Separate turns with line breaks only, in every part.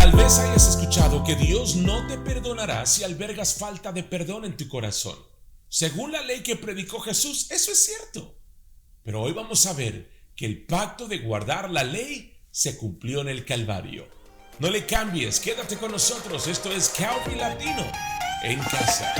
Tal vez hayas escuchado que Dios no te perdonará si albergas falta de perdón en tu corazón. Según la ley que predicó Jesús, eso es cierto. Pero hoy vamos a ver que el pacto de guardar la ley se cumplió en el Calvario. No le cambies, quédate con nosotros. Esto es Calvary Latino en casa.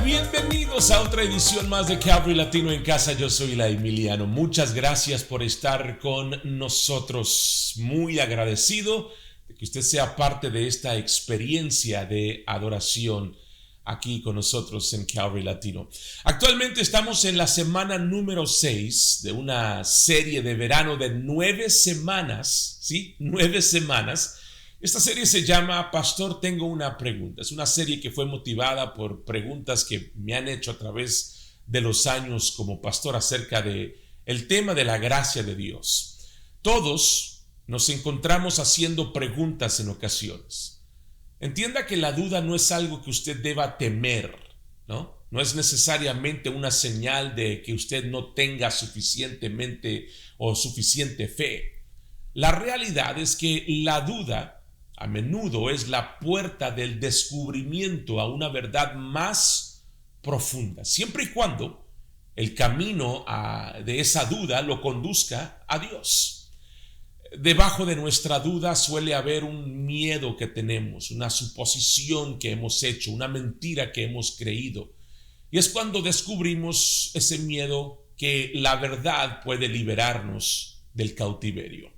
Bienvenidos a otra edición más de Calvary Latino en casa. Yo soy la Emiliano. Muchas gracias por estar con nosotros. Muy agradecido de que usted sea parte de esta experiencia de adoración aquí con nosotros en Calvary Latino. Actualmente estamos en la semana número 6 de una serie de verano de 9 semanas, ¿sí? 9 semanas. Esta serie se llama Pastor, tengo una pregunta. Es una serie que fue motivada por preguntas que me han hecho a través de los años como pastor acerca de el tema de la gracia de Dios. Todos nos encontramos haciendo preguntas en ocasiones. Entienda que la duda no es algo que usted deba temer, ¿no? No es necesariamente una señal de que usted no tenga suficiente fe. La realidad es que la duda a menudo es la puerta del descubrimiento a una verdad más profunda, siempre y cuando el camino de esa duda lo conduzca a Dios. Debajo de nuestra duda suele haber un miedo que tenemos, una suposición que hemos hecho, una mentira que hemos creído. Y es cuando descubrimos ese miedo que la verdad puede liberarnos del cautiverio.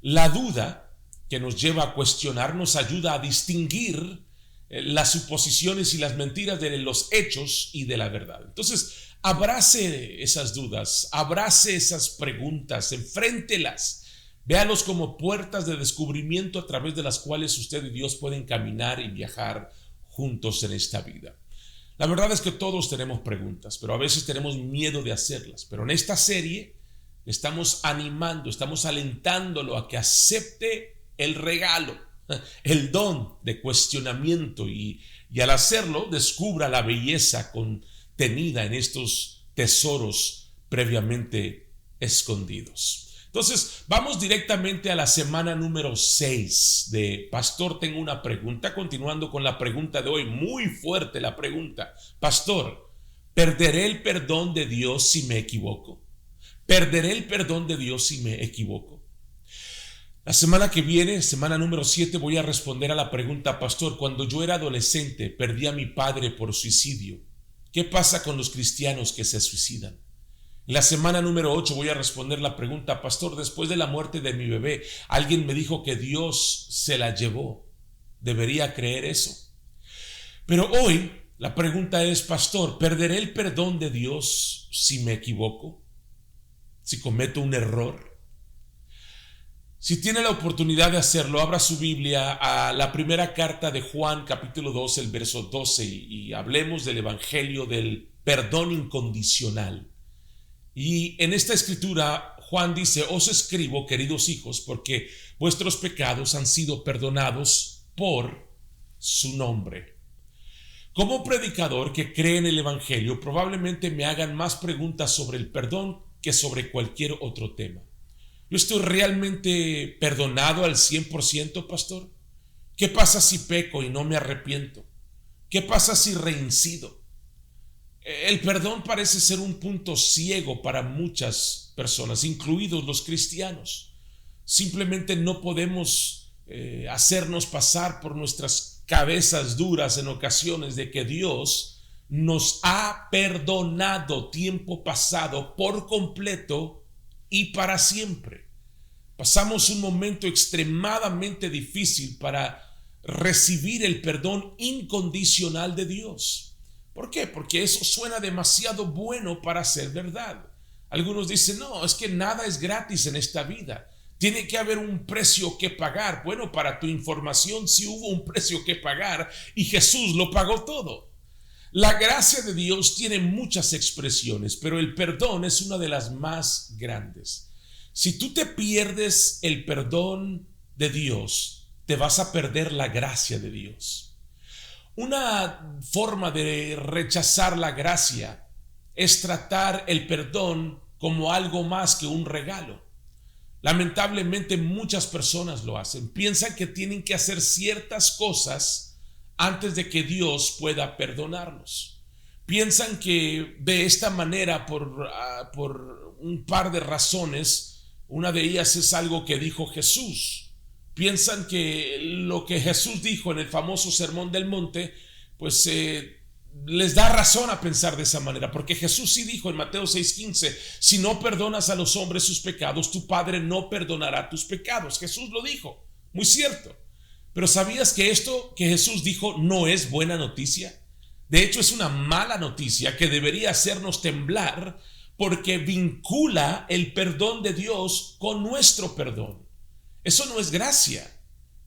La duda que nos lleva a cuestionar, nos ayuda a distinguir las suposiciones y las mentiras de los hechos y de la verdad. Entonces, abrace esas dudas, abrace esas preguntas, enfréntelas, véalos como puertas de descubrimiento a través de las cuales usted y Dios pueden caminar y viajar juntos en esta vida. La verdad es que todos tenemos preguntas, pero a veces tenemos miedo de hacerlas. Pero en esta serie estamos animando, estamos alentándolo a que acepte el regalo, el don de cuestionamiento y al hacerlo descubra la belleza contenida en estos tesoros previamente escondidos. Entonces vamos directamente a la semana número 6 de Pastor, tengo una pregunta, continuando con la pregunta de hoy, muy fuerte la pregunta. Pastor, ¿perderé el perdón de Dios si me equivoco? ¿Perderé el perdón de Dios si me equivoco? La semana que viene, semana número 7, voy a responder a la pregunta, Pastor, cuando yo era adolescente perdí a mi padre por suicidio. ¿Qué pasa con los cristianos que se suicidan? En la semana número 8 voy a responder la pregunta, Pastor, después de la muerte de mi bebé, alguien me dijo que Dios se la llevó. ¿Debería creer eso? Pero hoy la pregunta es, Pastor, ¿perderé el perdón de Dios si me equivoco? ¿Si cometo un error? Si tiene la oportunidad de hacerlo, abra su Biblia a la primera carta de Juan, capítulo 2, el verso 12, y hablemos del evangelio del perdón incondicional. Y en esta escritura, Juan dice, os escribo, queridos hijos, porque vuestros pecados han sido perdonados por su nombre. Como predicador que cree en el evangelio, probablemente me hagan más preguntas sobre el perdón que sobre cualquier otro tema. ¿Yo estoy realmente perdonado al 100%, pastor? ¿Qué pasa si peco y no me arrepiento? ¿Qué pasa si reincido? El perdón parece ser un punto ciego para muchas personas, incluidos los cristianos. Simplemente no podemos hacernos pasar por nuestras cabezas duras en ocasiones de que Dios nos ha perdonado tiempo pasado por completo y para siempre. Pasamos un momento extremadamente difícil para recibir el perdón incondicional de Dios. ¿Por qué? Porque eso suena demasiado bueno para ser verdad. Algunos dicen, no, es que nada es gratis en esta vida. Tiene que haber un precio que pagar. Bueno, para tu información, sí hubo un precio que pagar y Jesús lo pagó todo. La gracia de Dios tiene muchas expresiones, pero el perdón es una de las más grandes. Si tú te pierdes el perdón de Dios, te vas a perder la gracia de Dios. Una forma de rechazar la gracia es tratar el perdón como algo más que un regalo. Lamentablemente muchas personas lo hacen. Piensan que tienen que hacer ciertas cosas antes de que Dios pueda perdonarnos. Piensan que de esta manera, por un par de razones, una de ellas es algo que dijo Jesús. Piensan que lo que Jesús dijo en el famoso Sermón del Monte, pues les da razón a pensar de esa manera, porque Jesús sí dijo en Mateo 6:15, si no perdonas a los hombres sus pecados, tu Padre no perdonará tus pecados. Jesús lo dijo, muy cierto. Pero ¿sabías que esto que Jesús dijo no es buena noticia? De hecho, es una mala noticia que debería hacernos temblar porque vincula el perdón de Dios con nuestro perdón. Eso no es gracia,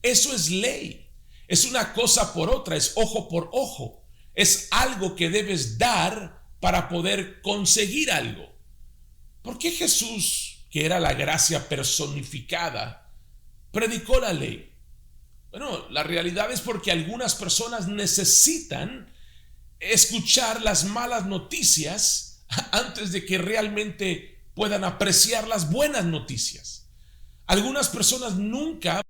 eso es ley. Es una cosa por otra, es ojo por ojo. Es algo que debes dar para poder conseguir algo. ¿Por qué Jesús, que era la gracia personificada, predicó la ley? Bueno, la realidad es porque algunas personas necesitan escuchar las malas noticias antes de que realmente puedan apreciar las buenas noticias. Algunas personas nunca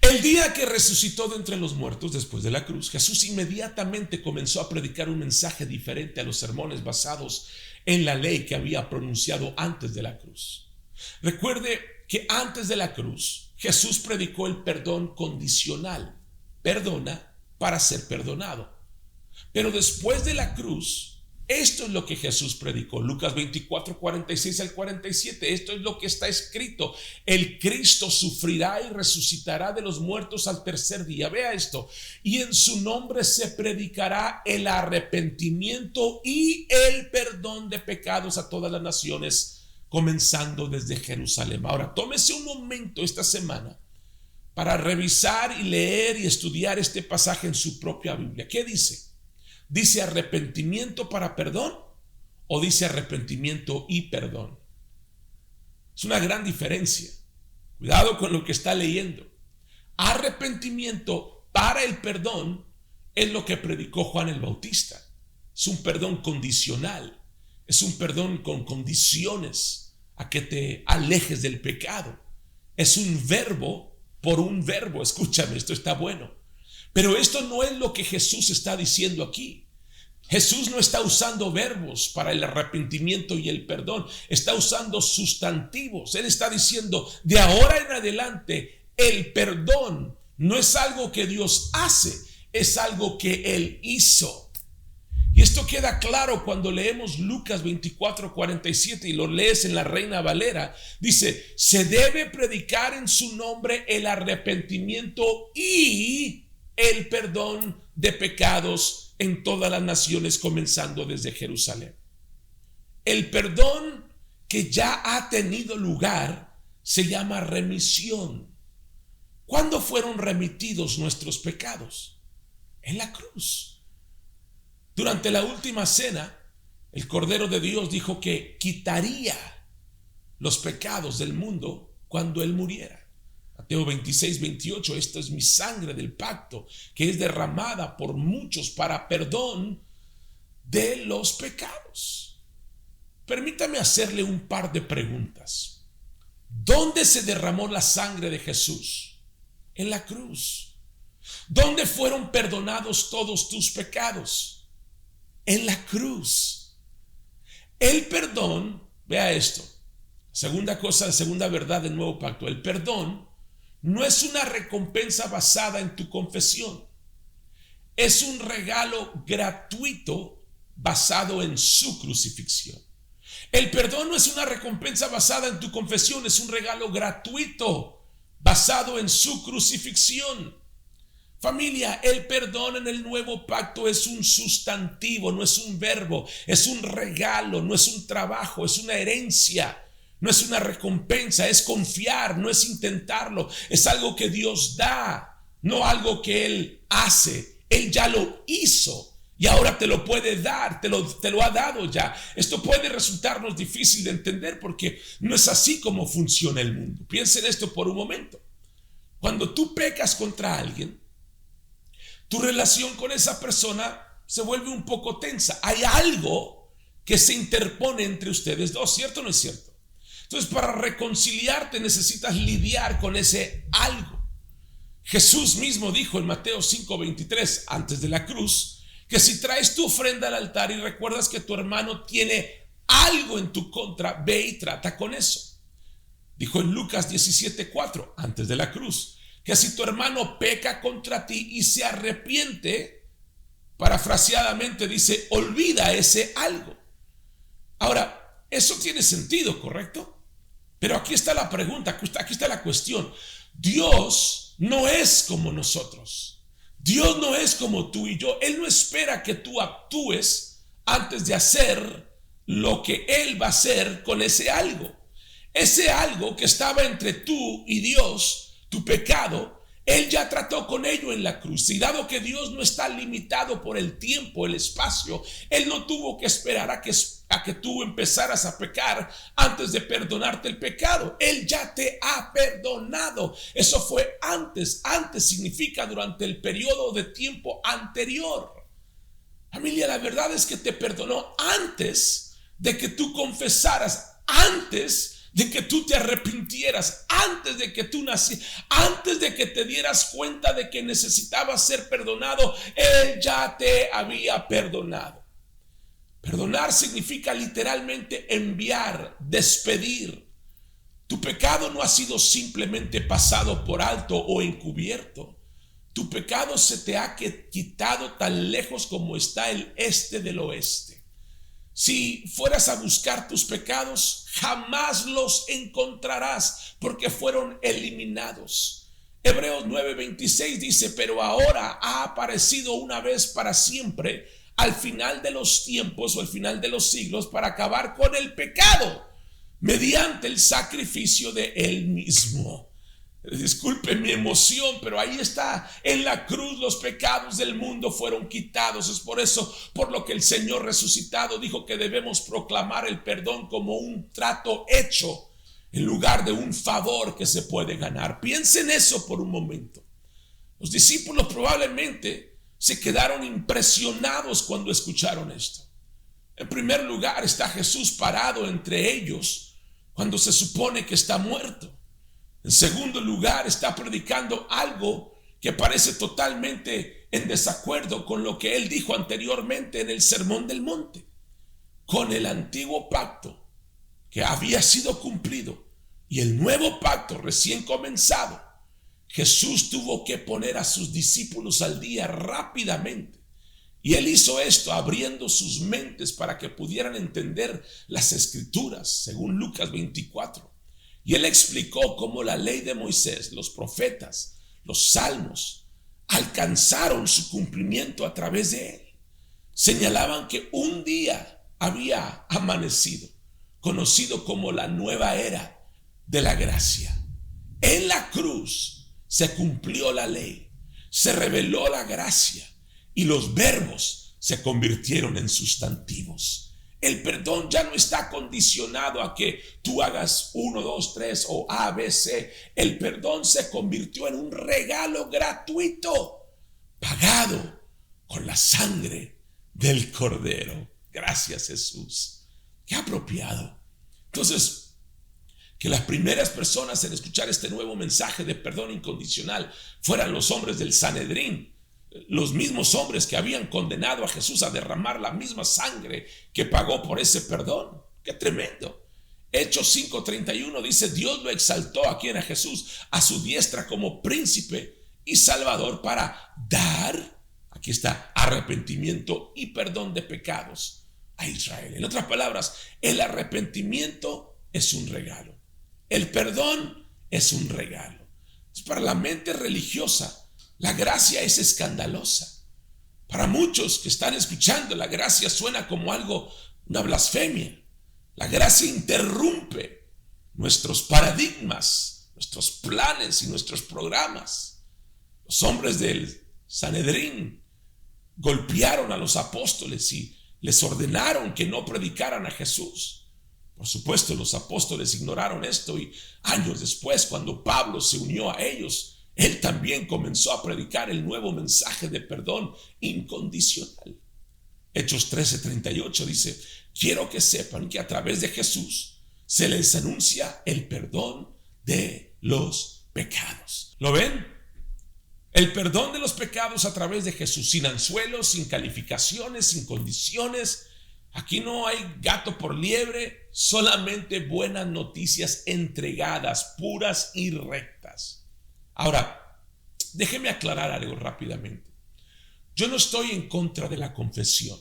El día que resucitó de entre los muertos después de la cruz, Jesús inmediatamente comenzó a predicar un mensaje diferente a los sermones basados en la ley que había pronunciado antes de la cruz. Recuerde que antes de la cruz, Jesús predicó el perdón condicional. Perdona para ser perdonado. Pero después de la cruz, esto es lo que Jesús predicó. Lucas 24, 46 al 47. Esto es lo que está escrito. El Cristo sufrirá y resucitará de los muertos al tercer día. Vea esto. Y en su nombre se predicará el arrepentimiento y el perdón de pecados a todas las naciones, comenzando desde Jerusalén. Ahora, tómese un momento esta semana para revisar y leer y estudiar este pasaje en su propia Biblia. ¿Qué dice? ¿Dice arrepentimiento para perdón o dice arrepentimiento y perdón? Es una gran diferencia. Cuidado con lo que está leyendo. Arrepentimiento para el perdón es lo que predicó Juan el Bautista. Es un perdón condicional. Es un perdón con condiciones a que te alejes del pecado. Es un verbo por un verbo. Escúchame, esto está bueno. Pero esto no es lo que Jesús está diciendo aquí. Jesús no está usando verbos para el arrepentimiento y el perdón. Está usando sustantivos. Él está diciendo, de ahora en adelante, el perdón no es algo que Dios hace, es algo que Él hizo. Y esto queda claro cuando leemos Lucas 24, 47 y lo lees en la Reina Valera. Dice, se debe predicar en su nombre el arrepentimiento y el perdón de pecados en todas las naciones, comenzando desde Jerusalén. El perdón que ya ha tenido lugar se llama remisión. ¿Cuándo fueron remitidos nuestros pecados? En la cruz. Durante la última cena, el Cordero de Dios dijo que quitaría los pecados del mundo cuando Él muriera. Mateo 26, 28, esta es mi sangre del pacto que es derramada por muchos para perdón de los pecados. Permítame hacerle un par de preguntas. ¿Dónde se derramó la sangre de Jesús? En la cruz. ¿Dónde fueron perdonados todos tus pecados? En la cruz. El perdón, vea esto, segunda cosa, segunda verdad del nuevo pacto, el perdón no es una recompensa basada en tu confesión. Es un regalo gratuito basado en su crucifixión. El perdón no es una recompensa basada en tu confesión, es un regalo gratuito basado en su crucifixión. Familia, el perdón en el nuevo pacto es un sustantivo, no es un verbo, es un regalo, no es un trabajo, es una herencia. No es una recompensa, es confiar, no es intentarlo. Es algo que Dios da, no algo que Él hace. Él ya lo hizo y ahora te lo puede dar, te lo ha dado ya. Esto puede resultarnos difícil de entender porque no es así como funciona el mundo. Piensa en esto por un momento. Cuando tú pecas contra alguien, tu relación con esa persona se vuelve un poco tensa. Hay algo que se interpone entre ustedes dos, ¿cierto o no es cierto? Entonces, para reconciliarte necesitas lidiar con ese algo. Jesús mismo dijo en Mateo 5:23, antes de la cruz, que si traes tu ofrenda al altar y recuerdas que tu hermano tiene algo en tu contra, ve y trata con eso. Dijo en Lucas 17:4, antes de la cruz, que si tu hermano peca contra ti y se arrepiente, parafraseadamente dice, olvida ese algo. Ahora, eso tiene sentido, ¿correcto? Pero aquí está la pregunta, aquí está la cuestión. Dios no es como nosotros. Dios no es como tú y yo. Él no espera que tú actúes antes de hacer lo que Él va a hacer con ese algo. Ese algo que estaba entre tú y Dios, tu pecado, Él ya trató con ello en la cruz. Y dado que Dios no está limitado por el tiempo, el espacio, Él no tuvo que esperar a que tú empezaras a pecar antes de perdonarte el pecado. Él ya te ha perdonado. Eso fue antes. Antes significa durante el periodo de tiempo anterior. Familia, la verdad es que te perdonó antes de que tú confesaras, antes de que tú te arrepintieras, antes de que tú nacieras, antes de que te dieras cuenta de que necesitabas ser perdonado, Él ya te había perdonado. Perdonar significa literalmente enviar, despedir. Tu pecado no ha sido simplemente pasado por alto o encubierto. Tu pecado se te ha quitado tan lejos como está el este del oeste. Si fueras a buscar tus pecados, jamás los encontrarás porque fueron eliminados. Hebreos 9:26 dice: pero ahora ha aparecido una vez para siempre al final de los tiempos o al final de los siglos para acabar con el pecado mediante el sacrificio de Él mismo. Disculpe mi emoción, pero ahí está. En la cruz los pecados del mundo fueron quitados. Es por eso por lo que el Señor resucitado dijo que debemos proclamar el perdón como un trato hecho en lugar de un favor que se puede ganar. Piensen eso por un momento. Los discípulos probablemente se quedaron impresionados cuando escucharon esto. En primer lugar está Jesús parado entre ellos cuando se supone que está muerto. En segundo lugar, está predicando algo que parece totalmente en desacuerdo con lo que Él dijo anteriormente en el Sermón del Monte. Con el antiguo pacto que había sido cumplido y el nuevo pacto recién comenzado, Jesús tuvo que poner a sus discípulos al día rápidamente. Y Él hizo esto abriendo sus mentes para que pudieran entender las Escrituras, según Lucas 24. Y Él explicó cómo la ley de Moisés, los profetas, los salmos, alcanzaron su cumplimiento a través de Él. Señalaban que un día había amanecido, conocido como la nueva era de la gracia. En la cruz se cumplió la ley, se reveló la gracia y los verbos se convirtieron en sustantivos. El perdón ya no está condicionado a que tú hagas 1, 2, 3 o A, B, C. El perdón se convirtió en un regalo gratuito, pagado con la sangre del Cordero. Gracias, Jesús. Qué apropiado. Entonces, que las primeras personas en escuchar este nuevo mensaje de perdón incondicional fueran los hombres del Sanedrín, los mismos hombres que habían condenado a Jesús a derramar la misma sangre que pagó por ese perdón. ¡Qué tremendo! Hechos 5:31 dice: Dios lo exaltó a quien, a Jesús, a su diestra como príncipe y salvador para dar, aquí está, arrepentimiento y perdón de pecados a Israel. En otras palabras, el arrepentimiento es un regalo. El perdón es un regalo. Para la mente religiosa, la gracia es escandalosa. Para muchos que están escuchando, la gracia suena como algo, una blasfemia. La gracia interrumpe nuestros paradigmas, nuestros planes y nuestros programas. Los hombres del Sanedrín golpearon a los apóstoles y les ordenaron que no predicaran a Jesús. Por supuesto, los apóstoles ignoraron esto y años después, cuando Pablo se unió a ellos, él también comenzó a predicar el nuevo mensaje de perdón incondicional. Hechos 13:38 dice: quiero que sepan que a través de Jesús se les anuncia el perdón de los pecados. ¿Lo ven? El perdón de los pecados a través de Jesús, sin anzuelos, sin calificaciones, sin condiciones. Aquí no hay gato por liebre, solamente buenas noticias entregadas, puras y rectas. Ahora, déjeme aclarar algo rápidamente. Yo no estoy en contra de la confesión.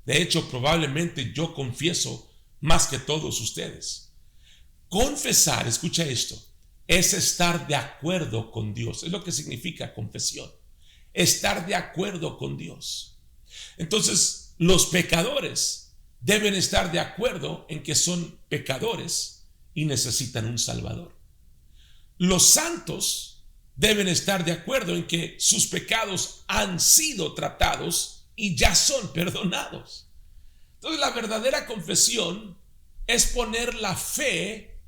De hecho, probablemente yo confieso más que todos ustedes. Confesar, escucha esto, es estar de acuerdo con Dios. Es lo que significa confesión. Estar de acuerdo con Dios. Entonces, los pecadores deben estar de acuerdo en que son pecadores y necesitan un Salvador. Los santos deben estar de acuerdo en que sus pecados han sido tratados y ya son perdonados. Entonces, la verdadera confesión es poner la fe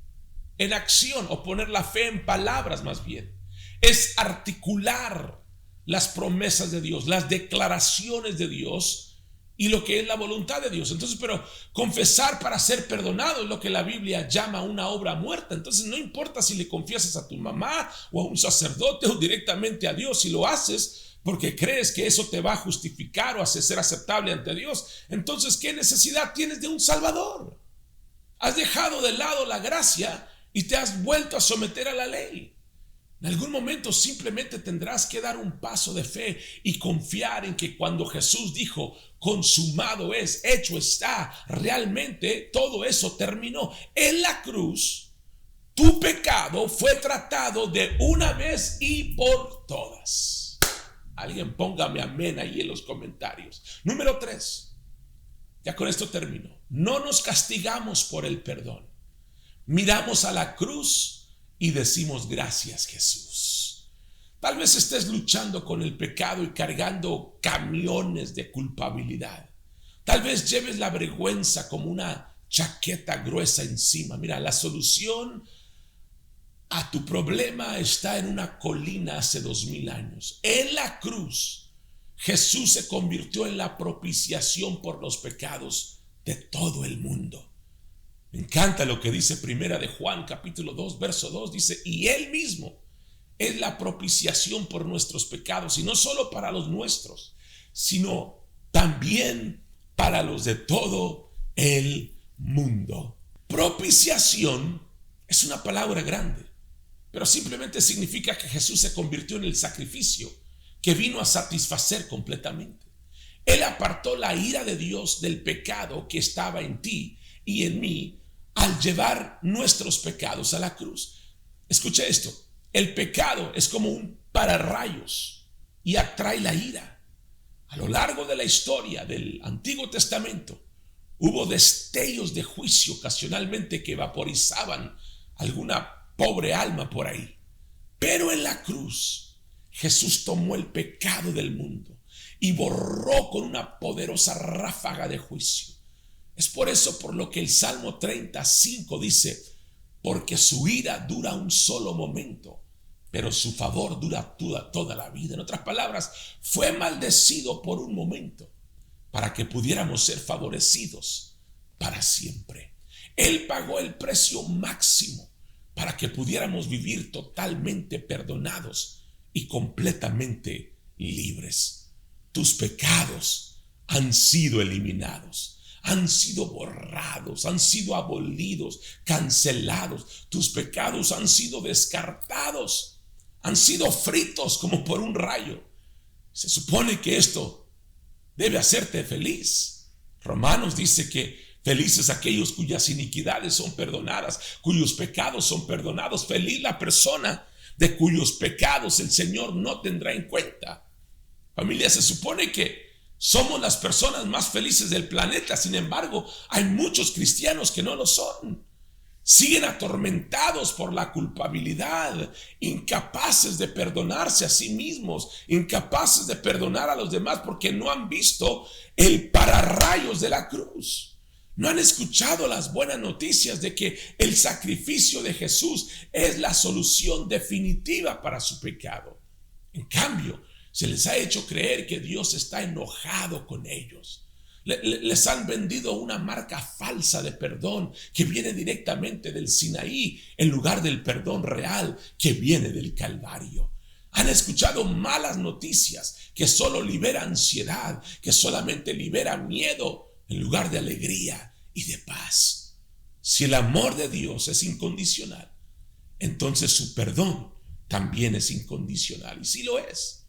en acción, o poner la fe en palabras más bien. Es articular las promesas de Dios, las declaraciones de Dios, y lo que es la voluntad de Dios. Entonces, pero confesar para ser perdonado es lo que la Biblia llama una obra muerta. Entonces, no importa si le confiesas a tu mamá o a un sacerdote o directamente a Dios, si lo haces porque crees que eso te va a justificar o hacer ser aceptable ante Dios, entonces, ¿qué necesidad tienes de un Salvador? Has dejado de lado la gracia y te has vuelto a someter a la ley. En algún momento simplemente tendrás que dar un paso de fe y confiar en que cuando Jesús dijo, consumado es, hecho está, realmente todo eso terminó. En la cruz, tu pecado fue tratado de una vez y por todas. Alguien póngame amén ahí en los comentarios. Número 3, ya con esto termino. No nos castigamos por el perdón. Miramos a la cruz y decimos gracias, Jesús. Tal vez estés luchando con el pecado y cargando camiones de culpabilidad. Tal vez lleves la vergüenza como una chaqueta gruesa encima. Mira, la solución a tu problema está en una colina hace 2000 años. En la cruz, Jesús se convirtió en la propiciación por los pecados de todo el mundo. Me encanta lo que dice Primera de Juan, capítulo 2, verso 2. Dice, y Él mismo es la propiciación por nuestros pecados, y no solo para los nuestros, sino también para los de todo el mundo. Propiciación es una palabra grande, pero simplemente significa que Jesús se convirtió en el sacrificio que vino a satisfacer completamente. Él apartó la ira de Dios del pecado que estaba en ti y en mí al llevar nuestros pecados a la cruz. Escucha esto, el pecado es como un pararrayos y atrae la ira. A lo largo de la historia del Antiguo Testamento hubo destellos de juicio ocasionalmente que vaporizaban alguna pobre alma por ahí. Pero en la cruz Jesús tomó el pecado del mundo y borró con una poderosa ráfaga de juicio. Es por eso por lo que el Salmo 35 dice, porque su ira dura un solo momento, pero su favor dura toda la vida. En otras palabras, fue maldecido por un momento para que pudiéramos ser favorecidos para siempre. Él pagó el precio máximo para que pudiéramos vivir totalmente perdonados y completamente libres. Tus pecados han sido eliminados, han sido borrados, han sido abolidos, cancelados. Tus pecados han sido descartados, han sido fritos como por un rayo. Se supone que esto debe hacerte feliz. Romanos dice que felices aquellos cuyas iniquidades son perdonadas, cuyos pecados son perdonados. Feliz la persona de cuyos pecados el Señor no tendrá en cuenta. Familia, se supone que somos las personas más felices del planeta. Sin embargo, hay muchos cristianos que no lo son. Siguen atormentados por la culpabilidad, incapaces de perdonarse a sí mismos, incapaces de perdonar a los demás porque no han visto el pararrayos de la cruz. No han escuchado las buenas noticias de que el sacrificio de Jesús es la solución definitiva para su pecado. En cambio, se les ha hecho creer que Dios está enojado con ellos. Les han vendido una marca falsa de perdón que viene directamente del Sinaí en lugar del perdón real que viene del Calvario. Han escuchado malas noticias que solo libera ansiedad, que solamente libera miedo en lugar de alegría y de paz. Si el amor de Dios es incondicional, entonces su perdón también es incondicional. Y sí lo es.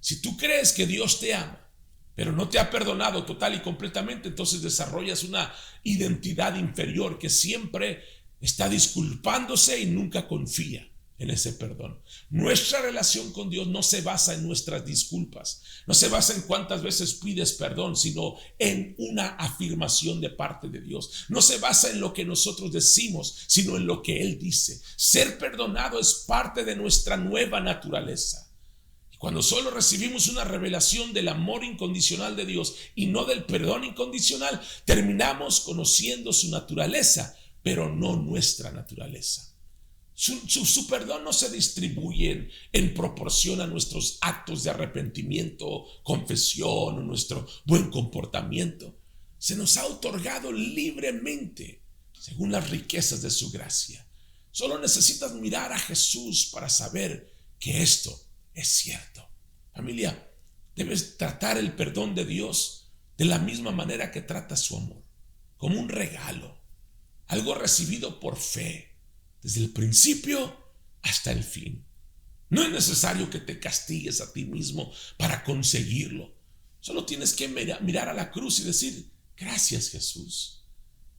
Si tú crees que Dios te ama, pero no te ha perdonado total y completamente, entonces desarrollas una identidad inferior que siempre está disculpándose y nunca confía en ese perdón. Nuestra relación con Dios no se basa en nuestras disculpas, no se basa en cuántas veces pides perdón, sino en una afirmación de parte de Dios. No se basa en lo que nosotros decimos, sino en lo que Él dice. Ser perdonado es parte de nuestra nueva naturaleza. Cuando solo recibimos una revelación del amor incondicional de Dios y no del perdón incondicional, terminamos conociendo su naturaleza, pero no nuestra naturaleza. Su perdón no se distribuye en proporción a nuestros actos de arrepentimiento, confesión o nuestro buen comportamiento. Se nos ha otorgado libremente según las riquezas de su gracia. Solo necesitas mirar a Jesús para saber que esto es cierto. Familia, debes tratar el perdón de Dios de la misma manera que tratas su amor, como un regalo, algo recibido por fe, desde el principio hasta el fin. No es necesario que te castigues a ti mismo para conseguirlo. Solo tienes que mirar a la cruz y decir, gracias, Jesús.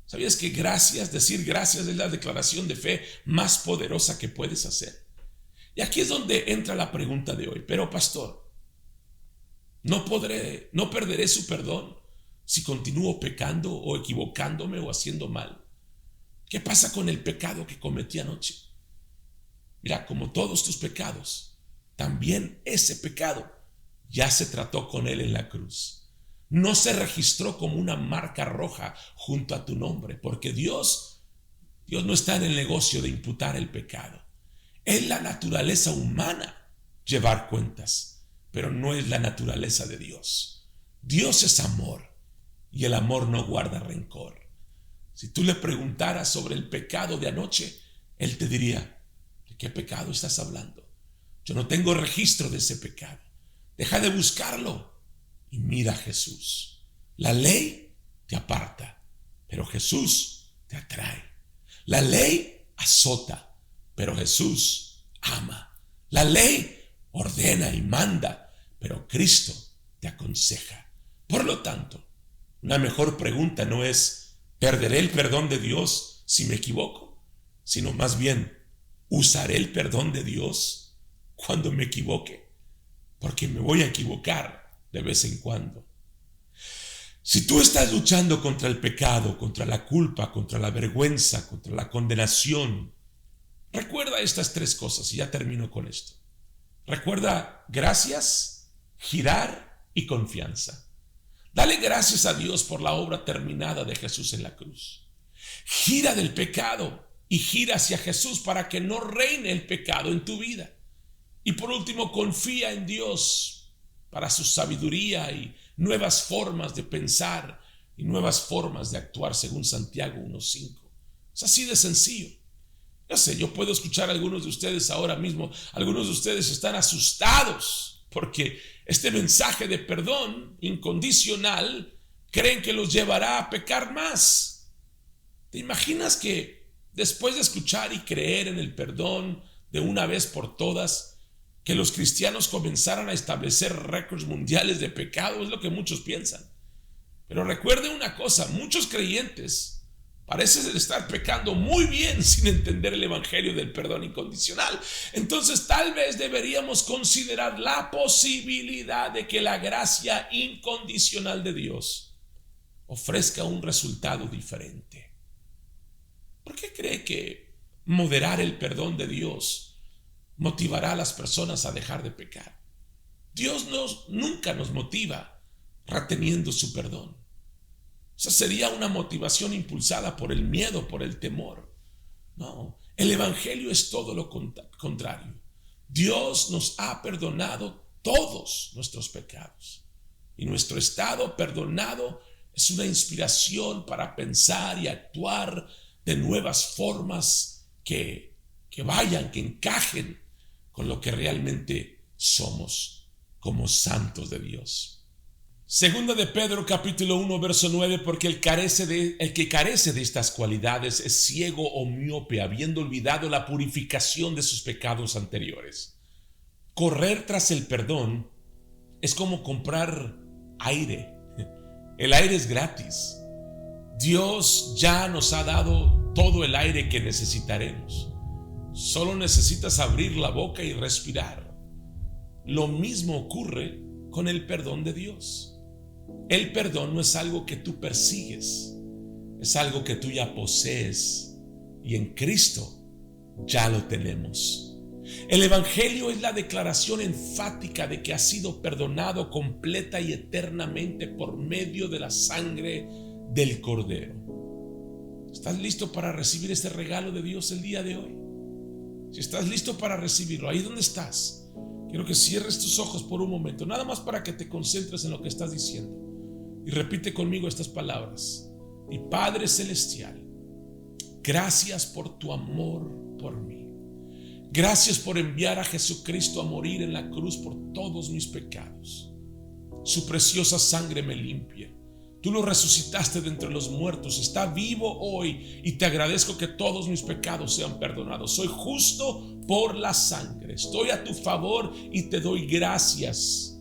¿Sabías que decir gracias es la declaración de fe más poderosa que puedes hacer? Y aquí es donde entra la pregunta de hoy. Pero pastor, no perderé su perdón si continúo pecando o equivocándome o haciendo mal. ¿Qué pasa con el pecado que cometí anoche? Mira, como todos tus pecados, también ese pecado ya se trató con él en la cruz. No se registró como una marca roja junto a tu nombre, porque Dios no está en el negocio de imputar el pecado. Es la naturaleza humana llevar cuentas, pero no es la naturaleza de Dios. Dios es amor y el amor no guarda rencor. Si tú le preguntaras sobre el pecado de anoche, él te diría, ¿de qué pecado estás hablando? Yo no tengo registro de ese pecado. Deja de buscarlo y mira a Jesús. La ley te aparta, pero Jesús te atrae. La ley azota, pero Jesús ama. La ley ordena y manda, pero Cristo te aconseja. Por lo tanto, una mejor pregunta no es, ¿perderé el perdón de Dios si me equivoco? Sino más bien, ¿usaré el perdón de Dios cuando me equivoque? Porque me voy a equivocar de vez en cuando. Si tú estás luchando contra el pecado, contra la culpa, contra la vergüenza, contra la condenación, recuerda estas tres cosas y ya termino con esto. Recuerda gracias, girar y confianza. Dale gracias a Dios por la obra terminada de Jesús en la cruz. Gira del pecado y gira hacia Jesús para que no reine el pecado en tu vida. Y por último, confía en Dios para su sabiduría y nuevas formas de pensar y nuevas formas de actuar según Santiago 1:5. Es así de sencillo. Ya sé, yo puedo escuchar a algunos de ustedes ahora mismo, algunos de ustedes están asustados porque este mensaje de perdón incondicional creen que los llevará a pecar más. ¿Te imaginas que después de escuchar y creer en el perdón de una vez por todas, que los cristianos comenzaran a establecer récords mundiales de pecado? Es lo que muchos piensan. Pero recuerde una cosa, muchos creyentes parecen estar pecando muy bien sin entender el evangelio del perdón incondicional. Entonces tal vez deberíamos considerar la posibilidad de que la gracia incondicional de Dios ofrezca un resultado diferente. ¿Por qué cree que moderar el perdón de Dios motivará a las personas a dejar de pecar? Dios nunca nos motiva reteniendo su perdón. Esa sería una motivación impulsada por el miedo, por el temor. No, el evangelio es todo lo contrario. Dios nos ha perdonado todos nuestros pecados. Y nuestro estado perdonado es una inspiración para pensar y actuar de nuevas formas que encajen con lo que realmente somos como santos de Dios. Segunda de Pedro capítulo 1 verso 9, porque el que carece de estas cualidades es ciego o miope, habiendo olvidado la purificación de sus pecados anteriores. Correr tras el perdón es como comprar aire. El aire es gratis. Dios ya nos ha dado todo el aire que necesitaremos. Solo necesitas abrir la boca y respirar. Lo mismo ocurre con el perdón de Dios. El perdón no es algo que tú persigues, es algo que tú ya posees y en Cristo ya lo tenemos. El evangelio es la declaración enfática de que has sido perdonado completa y eternamente por medio de la sangre del Cordero. ¿Estás listo para recibir este regalo de Dios el día de hoy? Si estás listo para recibirlo, ahí donde estás, quiero que cierres tus ojos por un momento, nada más para que te concentres en lo que estás diciendo. Y repite conmigo estas palabras. Mi Padre Celestial, gracias por tu amor por mí. Gracias por enviar a Jesucristo a morir en la cruz por todos mis pecados. Su preciosa sangre me limpia. Tú lo resucitaste de entre los muertos, está vivo hoy y te agradezco que todos mis pecados sean perdonados. Soy justo por la sangre, estoy a tu favor y te doy gracias,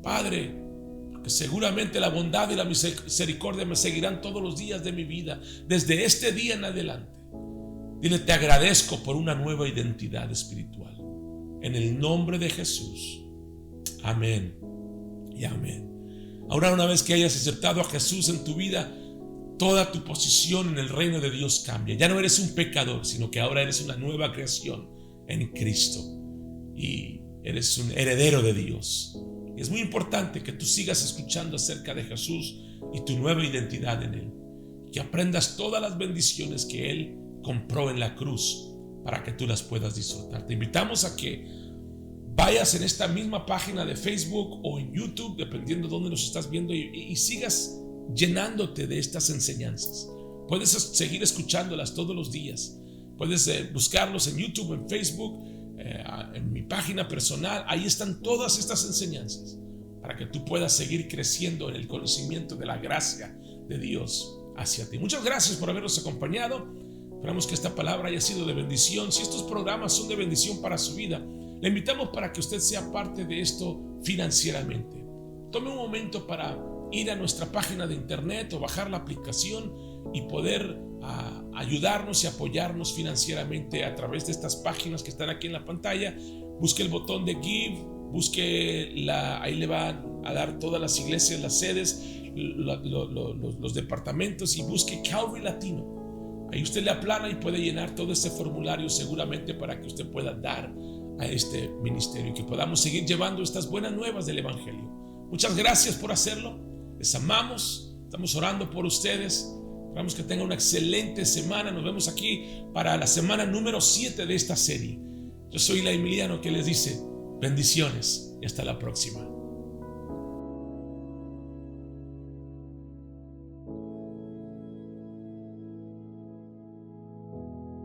Padre, porque seguramente la bondad y la misericordia me seguirán todos los días de mi vida, desde este día en adelante. Dile, te agradezco por una nueva identidad espiritual. En el nombre de Jesús. Amén y amén. Ahora, una vez que hayas aceptado a Jesús en tu vida, toda tu posición en el reino de Dios cambia. Ya no eres un pecador, sino que ahora eres una nueva creación en Cristo. Y eres un heredero de Dios. Y es muy importante que tú sigas escuchando acerca de Jesús y tu nueva identidad en Él. Que aprendas todas las bendiciones que Él compró en la cruz para que tú las puedas disfrutar. Te invitamos a que vayas en esta misma página de Facebook o en YouTube, dependiendo de dónde nos estás viendo, y sigas llenándote de estas enseñanzas. Puedes seguir escuchándolas todos los días. Puedes buscarlos en YouTube, en Facebook, en mi página personal. Ahí están todas estas enseñanzas para que tú puedas seguir creciendo en el conocimiento de la gracia de Dios hacia ti. Muchas gracias por habernos acompañado. Esperamos que esta palabra haya sido de bendición. Si estos programas son de bendición para su vida, le invitamos para que usted sea parte de esto financieramente. Tome un momento para ir a nuestra página de internet o bajar la aplicación y poder ayudarnos y apoyarnos financieramente a través de estas páginas que están aquí en la pantalla. Busque el botón de Give, ahí le van a dar todas las iglesias, las sedes, los departamentos, y busque Calvary Latino. Ahí usted le aplana y puede llenar todo este formulario seguramente para que usted pueda dar a este ministerio y que podamos seguir llevando estas buenas nuevas del Evangelio. Muchas gracias por hacerlo. Les amamos. Estamos orando por ustedes. Esperamos que tengan una excelente semana. Nos vemos aquí para la semana número 7 de esta serie. Yo soy la Emiliano que les dice bendiciones y hasta la próxima.